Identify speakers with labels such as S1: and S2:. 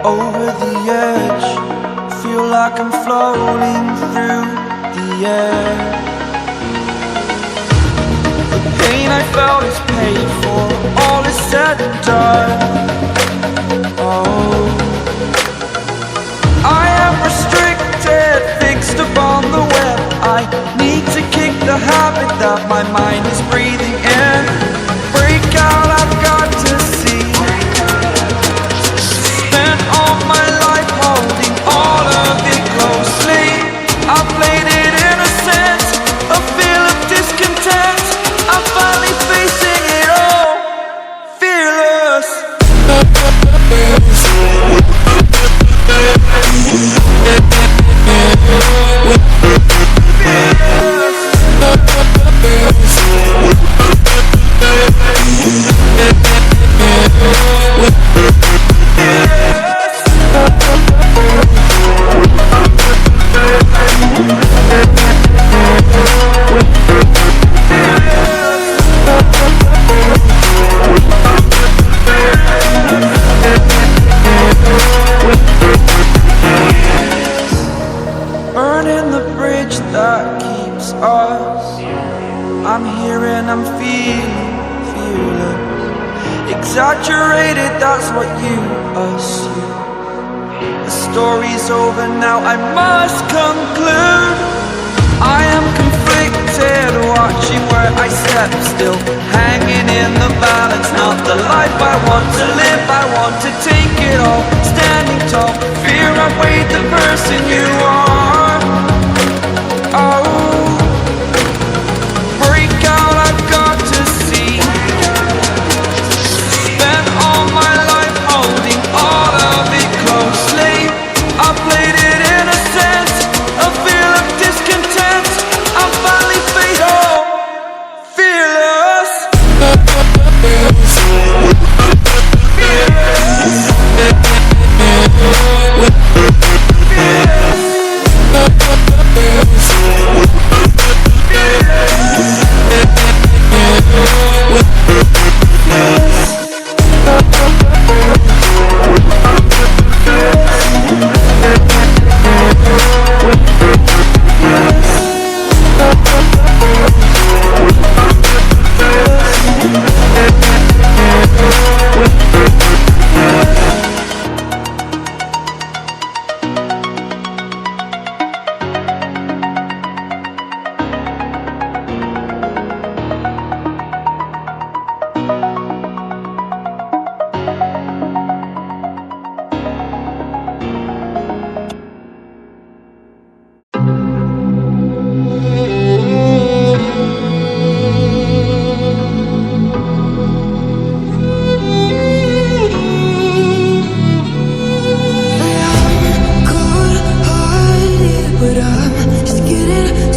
S1: Over the edge, feel like I'm floating through the air. The pain I felt is paid for, all is said and done. Oh, I am restricted, fixed upon the web. I need to kick the habit that my mind is breathing in. Break out, I've got to see. Spent all my life holding all of it closely. I played it innocent, a feel of discontent. I'm finally facing it all, fearless. Burning the bridge that keeps us. I'm here and I'm feeling fearless. Exaggerated, that's what you assume. The story's over now, I must conclude. I am conflicted, watching where I step still, hanging in the balance. Not the life I want to live, I want to take it all. Standing tall, fear I weighed the person you are. Oh, break out, I've got to see. Spent all my life holding all of it closely. I played it innocent, a feel of discontent. I'm finally faced all, fearless.
S2: But I'm just getting